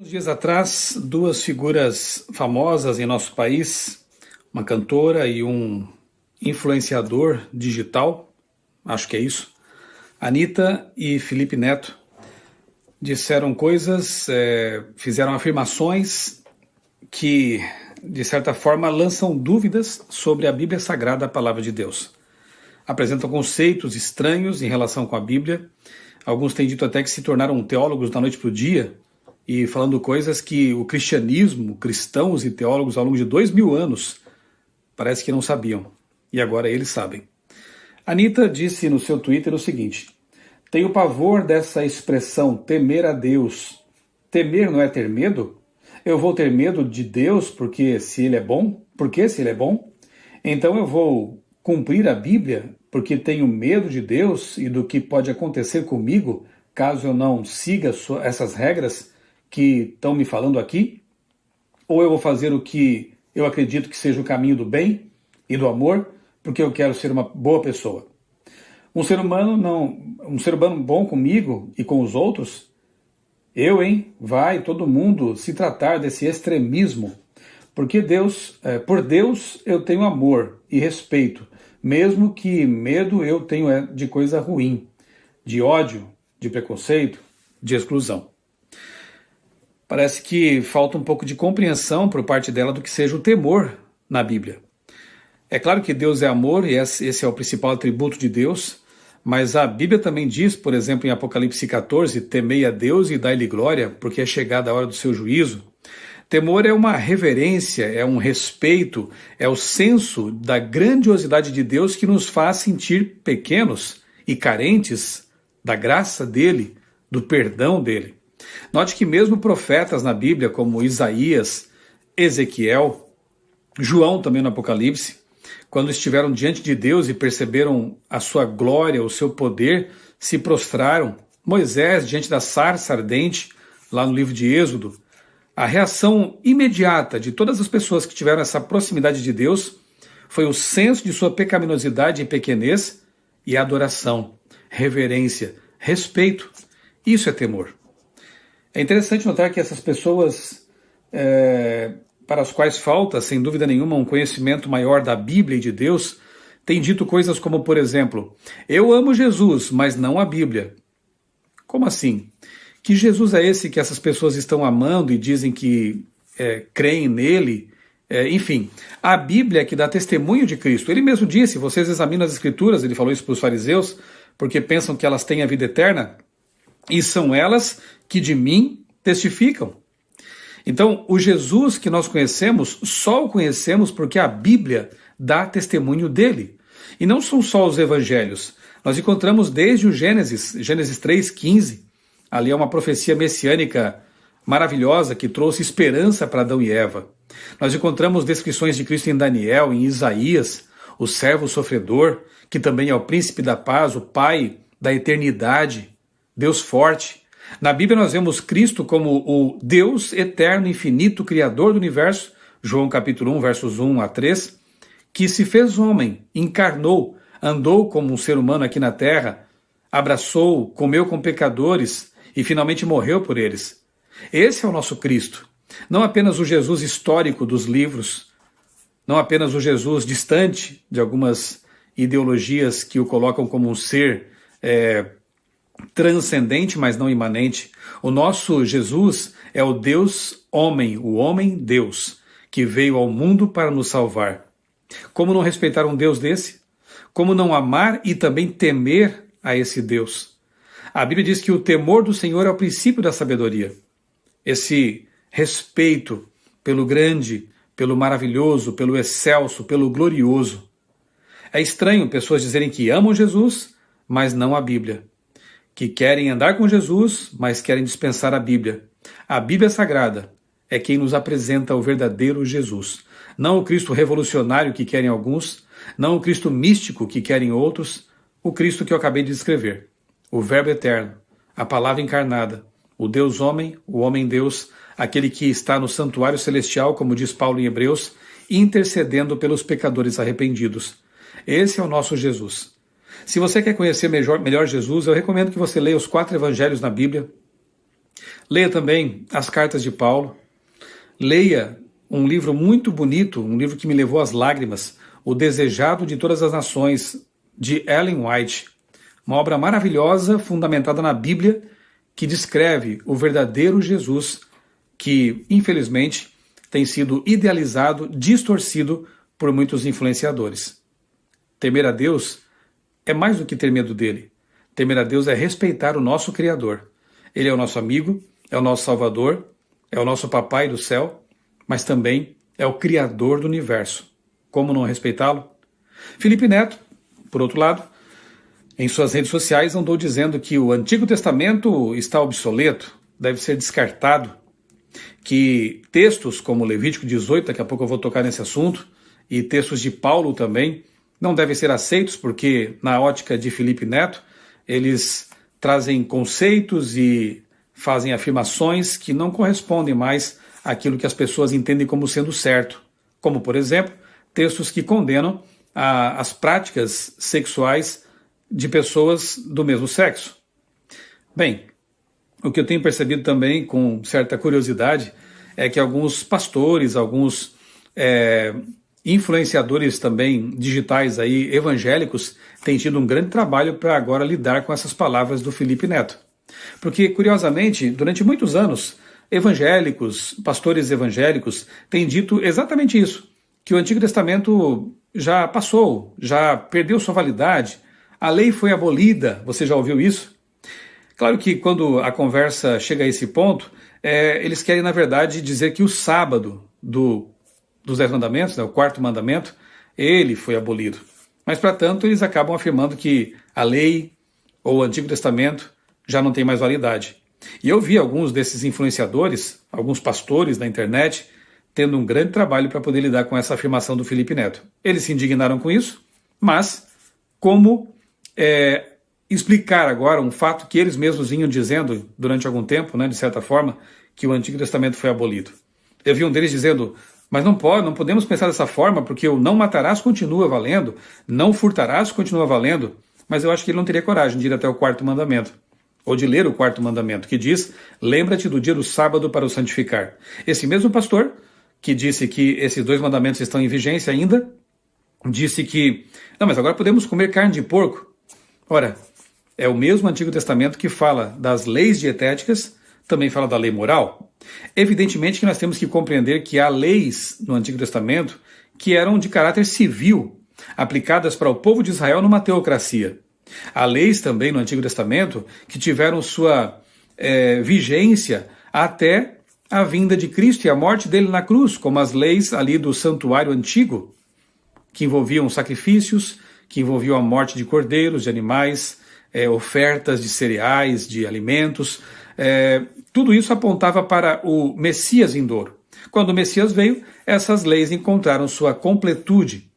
Uns dias atrás, duas figuras famosas em nosso país, uma cantora e um influenciador digital, acho que é isso, Anitta e Felipe Neto, disseram coisas, fizeram afirmações que, de certa forma, lançam dúvidas sobre a Bíblia Sagrada, a Palavra de Deus. Apresentam conceitos estranhos em relação com a Bíblia. Alguns têm dito até que se tornaram teólogos da noite para o dia, e falando coisas que o cristianismo, cristãos e teólogos ao longo de 2000 anos parece que não sabiam, e agora eles sabem. Anitta disse no seu Twitter o seguinte: tenho pavor dessa expressão temer a Deus. Temer não é ter medo? Eu vou ter medo de Deus porque se ele é bom? Porque se ele é bom? Então eu vou cumprir a Bíblia porque tenho medo de Deus e do que pode acontecer comigo caso eu não siga essas regras que estão me falando aqui? Ou eu vou fazer o que eu acredito que seja o caminho do bem e do amor, porque eu quero ser uma boa pessoa? Um ser humano bom comigo e com os outros? Vai todo mundo se tratar desse extremismo, porque por Deus eu tenho amor e respeito, mesmo que medo eu tenho de coisa ruim, de ódio, de preconceito, de exclusão. Parece que falta um pouco de compreensão por parte dela do que seja o temor na Bíblia. É claro que Deus é amor e esse é o principal atributo de Deus, mas a Bíblia também diz, por exemplo, em Apocalipse 14, temei a Deus e dai-lhe glória, porque é chegada a hora do seu juízo. Temor é uma reverência, é um respeito, é o senso da grandiosidade de Deus que nos faz sentir pequenos e carentes da graça dele, do perdão dele. Note que mesmo profetas na Bíblia, como Isaías, Ezequiel, João também no Apocalipse, quando estiveram diante de Deus e perceberam a sua glória, o seu poder, se prostraram. Moisés, diante da sarça ardente, lá no livro de Êxodo, a reação imediata de todas as pessoas que tiveram essa proximidade de Deus foi o senso de sua pecaminosidade e pequenez e adoração, reverência, respeito. Isso é temor. É interessante notar que essas pessoas, para as quais falta, sem dúvida nenhuma, um conhecimento maior da Bíblia e de Deus, têm dito coisas como, por exemplo, eu amo Jesus, mas não a Bíblia. Como assim? Que Jesus é esse que essas pessoas estão amando e dizem que creem nele? Enfim, a Bíblia é que dá testemunho de Cristo. Ele mesmo disse, vocês examinam as Escrituras, ele falou isso para os fariseus, porque pensam que elas têm a vida eterna, e são elas que de mim testificam. Então, o Jesus que nós conhecemos, só o conhecemos porque a Bíblia dá testemunho dele. E não são só os evangelhos. Nós encontramos desde o Gênesis 3:15, ali é uma profecia messiânica maravilhosa que trouxe esperança para Adão e Eva. Nós encontramos descrições de Cristo em Daniel, em Isaías, o servo sofredor, que também é o príncipe da paz, o pai da eternidade, Deus forte. Na Bíblia nós vemos Cristo como o Deus eterno, infinito, criador do universo, João capítulo 1, versos 1 a 3, que se fez homem, encarnou, andou como um ser humano aqui na terra, abraçou, comeu com pecadores e finalmente morreu por eles. Esse é o nosso Cristo. Não apenas o Jesus histórico dos livros, não apenas o Jesus distante de algumas ideologias que o colocam como um ser transcendente, mas não imanente. O nosso Jesus é o Deus homem, o homem Deus, que veio ao mundo para nos salvar. Como não respeitar um Deus desse? Como não amar e também temer a esse Deus? A Bíblia diz que o temor do Senhor é o princípio da sabedoria. Esse respeito pelo grande, pelo maravilhoso, pelo excelso, pelo glorioso. É estranho pessoas dizerem que amam Jesus, mas não a Bíblia. Que querem andar com Jesus, mas querem dispensar a Bíblia. A Bíblia Sagrada é quem nos apresenta o verdadeiro Jesus. Não o Cristo revolucionário que querem alguns, não o Cristo místico que querem outros, o Cristo que eu acabei de descrever. O Verbo eterno, a Palavra encarnada, o Deus homem, o homem Deus, aquele que está no santuário celestial, como diz Paulo em Hebreus, intercedendo pelos pecadores arrependidos. Esse é o nosso Jesus. Se você quer conhecer melhor Jesus, eu recomendo que você leia os 4 evangelhos na Bíblia, Leia também as cartas de Paulo. Leia um livro muito bonito, um livro que me levou às lágrimas, O Desejado de Todas as Nações, de Ellen White. Uma obra maravilhosa, fundamentada na Bíblia, que descreve o verdadeiro Jesus, que, infelizmente, tem sido idealizado, distorcido por muitos influenciadores. Temer a Deus é mais do que ter medo dele. Temer a Deus é respeitar o nosso Criador. Ele é o nosso amigo, é o nosso Salvador, é o nosso Papai do céu, mas também é o Criador do universo. Como não respeitá-lo? Felipe Neto, por outro lado, em suas redes sociais andou dizendo que o Antigo Testamento está obsoleto, deve ser descartado, que textos como Levítico 18, daqui a pouco eu vou tocar nesse assunto, e textos de Paulo também, não devem ser aceitos porque, na ótica de Felipe Neto, eles trazem conceitos e fazem afirmações que não correspondem mais àquilo que as pessoas entendem como sendo certo. Como, por exemplo, textos que condenam as práticas sexuais de pessoas do mesmo sexo. Bem, o que eu tenho percebido também com certa curiosidade é que alguns pastores, alguns influenciadores também digitais aí, evangélicos, têm tido um grande trabalho para agora lidar com essas palavras do Felipe Neto. Porque, curiosamente, durante muitos anos, evangélicos, pastores evangélicos, têm dito exatamente isso, que o Antigo Testamento já passou, já perdeu sua validade, a lei foi abolida, você já ouviu isso? Claro que quando a conversa chega a esse ponto, eles querem, na verdade, dizer que o sábado dos 10 mandamentos, né, o quarto mandamento, ele foi abolido. Mas, para tanto, eles acabam afirmando que a lei ou o Antigo Testamento já não tem mais validade. E eu vi alguns desses influenciadores, alguns pastores na internet, tendo um grande trabalho para poder lidar com essa afirmação do Felipe Neto. Eles se indignaram com isso, mas como explicar agora um fato que eles mesmos vinham dizendo durante algum tempo, né, de certa forma, que o Antigo Testamento foi abolido. Eu vi um deles dizendo, mas não podemos pensar dessa forma, porque o não matarás continua valendo, não furtarás continua valendo, mas eu acho que ele não teria coragem de ir até o quarto mandamento, ou de ler o quarto mandamento, que diz, lembra-te do dia do sábado para o santificar. Esse mesmo pastor, que disse que esses 2 mandamentos estão em vigência ainda, disse que, não, mas agora podemos comer carne de porco. Ora, é o mesmo Antigo Testamento que fala das leis dietéticas, também fala da lei moral. Evidentemente que nós temos que compreender que há leis no Antigo Testamento que eram de caráter civil, aplicadas para o povo de Israel numa teocracia. Há leis também no Antigo Testamento que tiveram sua vigência até a vinda de Cristo e a morte dele na cruz, como as leis ali do santuário antigo, que envolviam sacrifícios, que envolviam a morte de cordeiros, de animais, ofertas de cereais, de alimentos. Tudo isso apontava para o Messias vindouro. Quando o Messias veio, essas leis encontraram sua completude.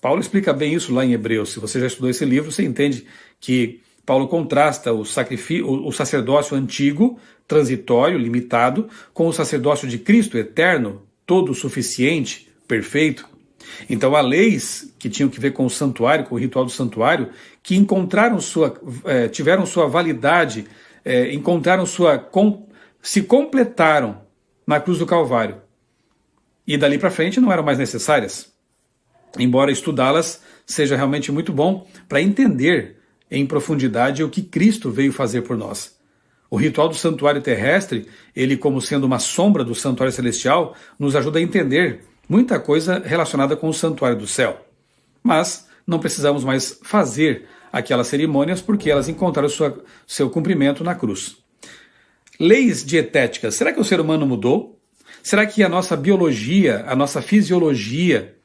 Paulo explica bem isso lá em Hebreus. Se você já estudou esse livro, você entende que Paulo contrasta o sacerdócio antigo, transitório, limitado, com o sacerdócio de Cristo, eterno, todo suficiente, perfeito. Então há leis que tinham que ver com o santuário, com o ritual do santuário, que tiveram sua validade, se completaram na cruz do Calvário. E dali para frente não eram mais necessárias. Embora estudá-las seja realmente muito bom para entender em profundidade o que Cristo veio fazer por nós. O ritual do santuário terrestre, ele como sendo uma sombra do santuário celestial, nos ajuda a entender muita coisa relacionada com o santuário do céu. Mas não precisamos mais fazer aquelas cerimônias porque elas encontraram seu cumprimento na cruz. Leis dietéticas. Será que o ser humano mudou? Será que a nossa biologia, a nossa fisiologia,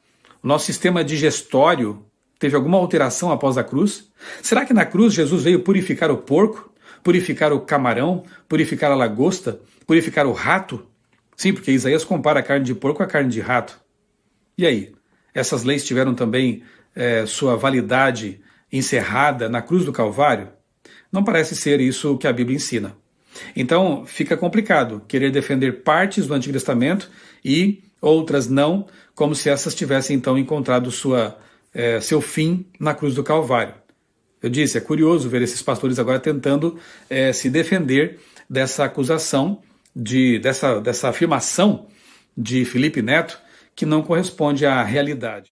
o nosso sistema digestório teve alguma alteração após a cruz? Será que na cruz Jesus veio purificar o porco, purificar o camarão, purificar a lagosta, purificar o rato? Sim, porque Isaías compara a carne de porco à carne de rato. E aí? Essas leis tiveram também sua validade encerrada na cruz do Calvário? Não parece ser isso que a Bíblia ensina. Então, fica complicado querer defender partes do Antigo Testamento e outras não, como se essas tivessem então encontrado seu fim na cruz do Calvário. Eu disse, é curioso ver esses pastores agora tentando se defender dessa acusação, dessa afirmação de Felipe Neto, que não corresponde à realidade.